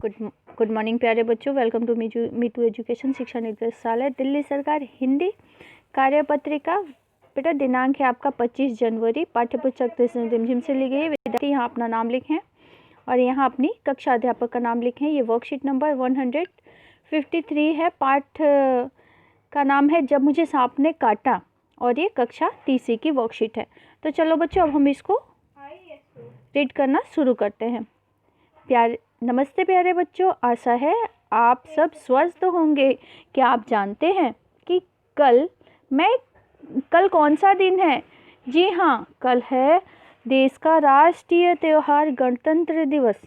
Good good morning प्यारे बच्चों, welcome to me too education शिक्षा निदेशालय दिल्ली सरकार हिंदी कार्यपत्रिका। बेटा दिनांक है आपका 25 जनवरी। पाठ्यपुस्तक रिमझिम से ली गई है। विद्यार्थी यहाँ अपना नाम लिखें और यहाँ अपनी कक्षा अध्यापक का नाम लिखें। ये वर्कशीट नंबर 153 है। पाठ का नाम है जब मुझे सांप ने काटा और ये कक्षा तीसरी की वर्कशीट है। तो चलो बच्चों, अब हम इसको रीड करना शुरू करते हैं। नमस्ते प्यारे बच्चों, आशा है आप सब स्वस्थ होंगे। क्या आप जानते हैं कि कल कौन सा दिन है? जी हाँ, कल है देश का राष्ट्रीय त्योहार गणतंत्र दिवस।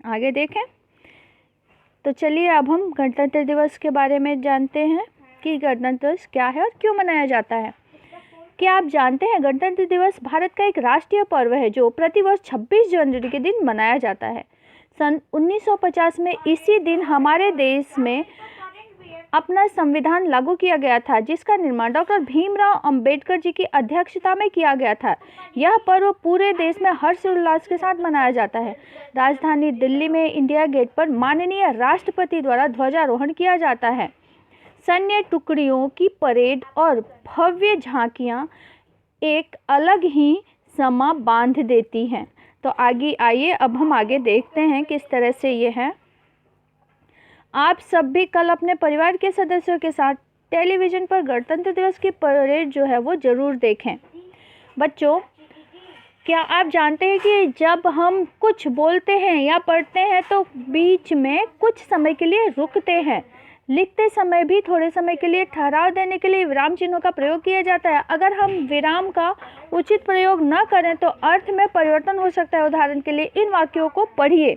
आगे देखें तो चलिए अब हम गणतंत्र दिवस के बारे में जानते हैं कि गणतंत्र दिवस क्या है और क्यों मनाया जाता है। क्या आप जानते हैं गणतंत्र दिवस भारत का एक राष्ट्रीय पर्व है जो प्रतिवर्ष 26 जनवरी के दिन मनाया जाता है। सन 1950 में इसी दिन हमारे देश में अपना संविधान लागू किया गया था, जिसका निर्माण डॉक्टर भीमराव अंबेडकर जी की अध्यक्षता में किया गया था। यह पर्व पूरे देश में हर्षोल्लास के साथ मनाया जाता है। राजधानी दिल्ली में इंडिया गेट पर माननीय राष्ट्रपति द्वारा ध्वजारोहण किया जाता है। सैन्य टुकड़ियों की परेड और भव्य झांकियां एक अलग ही समा बांध देती हैं। तो आगे आइए अब हम आगे देखते हैं किस तरह से ये है। आप सब भी कल अपने परिवार के सदस्यों के साथ टेलीविज़न पर गणतंत्र दिवस की परेड जो है वो ज़रूर देखें। बच्चों, क्या आप जानते हैं कि जब हम कुछ बोलते हैं या पढ़ते हैं तो बीच में कुछ समय के लिए रुकते हैं। लिखते समय भी थोड़े समय के लिए ठहराव देने के लिए विराम चिन्हों का प्रयोग किया जाता है। अगर हम विराम का उचित प्रयोग न करें तो अर्थ में परिवर्तन हो सकता है। उदाहरण के लिए इन वाक्यों को पढ़िए।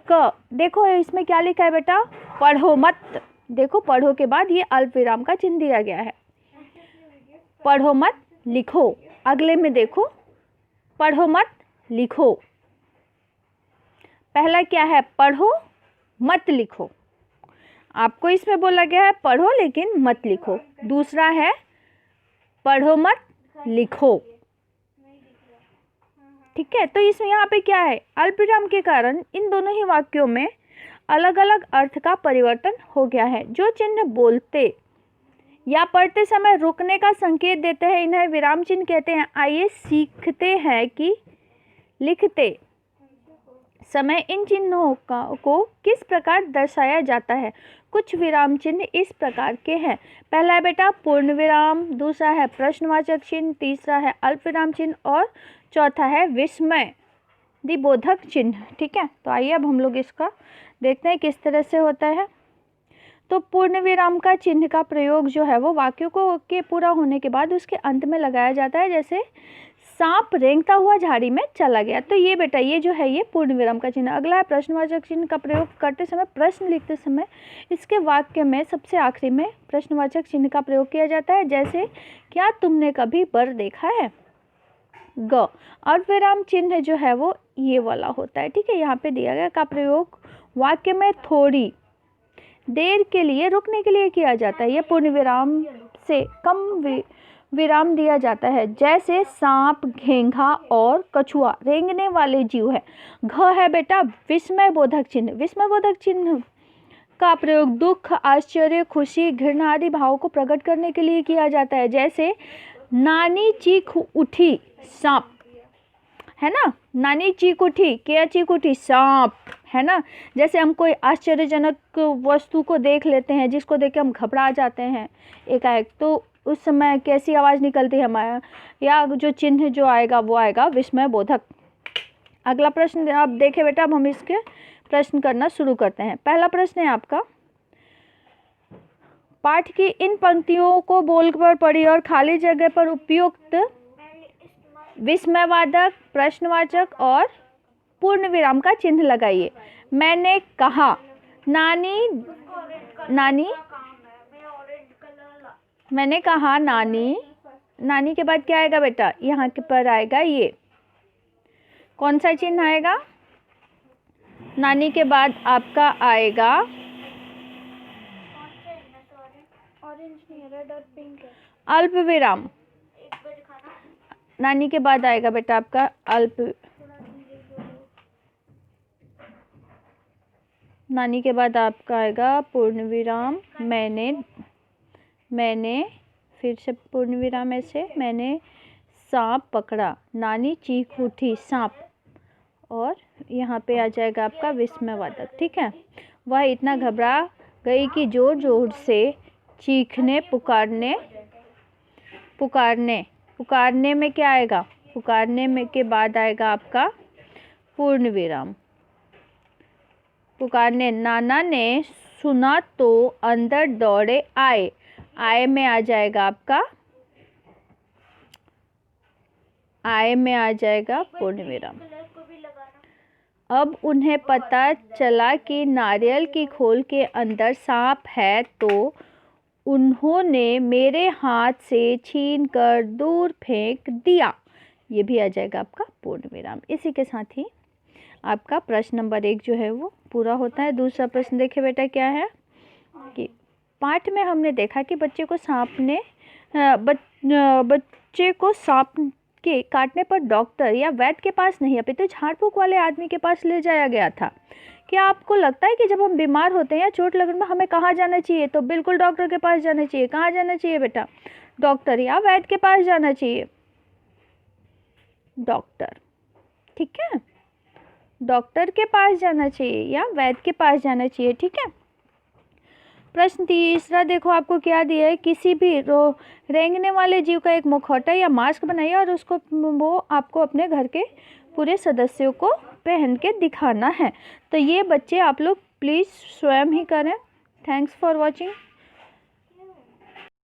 देखो इसमें क्या लिखा है बेटा, पढ़ो मत। देखो पढ़ो के बाद ये अल्प विराम का चिन्ह दिया गया है। पढ़ो मत लिखो। अगले में देखो, पढ़ो मत लिखो। पहला क्या है, पढ़ो मत लिखो। आपको इसमें बोला गया है पढ़ो लेकिन मत लिखो। दूसरा है पढ़ो मत लिखो। ठीक है, तो इसमें यहाँ पे क्या है, अल्पविराम के कारण इन दोनों ही वाक्यों में अलग अलग अर्थ का परिवर्तन हो गया है। जो चिन्ह बोलते या पढ़ते समय रुकने का संकेत देते हैं, इन्हें विराम चिन्ह कहते हैं। आइए सीखते हैं कि लिखते समय इन चिन्हों को किस प्रकार दर्शाया जाता है। कुछ विराम चिन्ह इस प्रकार के हैं। पहला है बेटा पूर्ण विराम, दूसरा है प्रश्नवाचक चिन्ह, तीसरा है अल्प विराम चिन्ह और चौथा है विस्मय दिबोधक चिन्ह। ठीक है, तो आइए अब हम लोग इसका देखते हैं किस तरह से होता है। तो पूर्ण विराम का चिन्ह का प्रयोग जो है वो वाक्यों को के पूरा होने के बाद उसके अंत में लगाया जाता है। जैसे सांप रेंगता हुआ झाड़ी में चला गया। तो ये बेटा ये जो है ये पूर्ण विराम का चिन्ह। अगला है प्रश्नवाचक चिन्ह का प्रयोग करते समय, प्रश्न लिखते समय इसके वाक्य में सबसे आखिरी में प्रश्नवाचक चिन्ह का प्रयोग किया जाता है। जैसे क्या तुमने कभी बर देखा है। ग अल्प विराम चिन्ह जो है वो ये वाला होता है। ठीक है, यहाँ पे दिया गया का प्रयोग वाक्य में थोड़ी देर के लिए रुकने के लिए किया जाता है। ये पूर्ण विराम से कम विराम दिया जाता है। जैसे सांप, घेंघा और कछुआ रेंगने वाले जीव है। घ है बेटा विस्मय बोधक चिन्ह। विस्मय बोधक चिन्ह का प्रयोग दुख, आश्चर्य, खुशी, घृणा आदि भावों को प्रकट करने के लिए किया जाता है। जैसे नानी चीख उठी सांप, है ना, नानी चीख उठी, क्या चीख उठी, सांप, है ना। जैसे हम कोई आश्चर्यजनक वस्तु को देख लेते हैं जिसको देख के हम घबरा जाते हैं एकाएक, तो उस समय कैसी आवाज़ निकलती है हमारा, या जो चिन्ह जो आएगा वो आएगा विस्मय बोधक। अगला प्रश्न आप देखें बेटा, अब हम इसके प्रश्न करना शुरू करते हैं। पहला प्रश्न है आपका, पाठ की इन पंक्तियों को बोलकर पढ़िए और खाली जगह पर उपयुक्त विस्मयवादक, प्रश्नवाचक और पूर्ण विराम का चिन्ह लगाइए। मैंने कहा नानी मैंने कहा नानी। नानी के बाद क्या आएगा बेटा, यहाँ के पर आएगा ये कौन सा चिन्ह आएगा, नानी के बाद आपका आएगा अल्प विराम। नानी के बाद आएगा बेटा आपका अल्प नानी के बाद आपका आएगा पूर्ण विराम, मैंने फिर से पूर्ण विराम ऐसे, मैंने सांप पकड़ा, नानी चीख उठी सांप, और यहाँ पे आ जाएगा आपका विस्मयवादक। ठीक है, वह इतना घबरा गई कि जोर जोर से चीखने पुकारने में क्या आएगा, पुकारने में के बाद आएगा आपका पूर्ण विराम। पुकारने, नाना ने सुना तो अंदर दौड़े आए में आ जाएगा आपका, आए में आ जाएगा पूर्ण विराम। अब उन्हें पता चला कि नारियल की खोल के अंदर सांप है, तो उन्होंने मेरे हाथ से छीनकर दूर फेंक दिया। ये भी आ जाएगा आपका पूर्ण विराम। इसी के साथ ही आपका प्रश्न नंबर 1 जो है वो पूरा होता है। दूसरा प्रश्न देखिए बेटा क्या है कि पाठ में हमने देखा कि बच्चे को सांप के काटने पर डॉक्टर या वैद्य के पास नहीं अपितु झाड़ फूक वाले आदमी के पास ले जाया गया था। क्या आपको लगता है कि जब हम बीमार होते हैं या चोट लगने में हमें कहाँ जाना चाहिए? तो बिल्कुल डॉक्टर के पास जाना चाहिए। कहाँ जाना चाहिए बेटा? डॉक्टर या वैद्य के पास जाना चाहिए। डॉक्टर, ठीक है, डॉक्टर के पास जाना चाहिए या वैद्य के पास जाना चाहिए। ठीक है। प्रश्न तीसरा देखो आपको क्या दिया है, किसी भी रेंगने वाले जीव का एक मुखौटा या मास्क बनाइए और उसको वो आपको अपने घर के पूरे सदस्यों को पहन के दिखाना है। तो ये बच्चे आप लोग प्लीज़ स्वयं ही करें। Thanks for watching.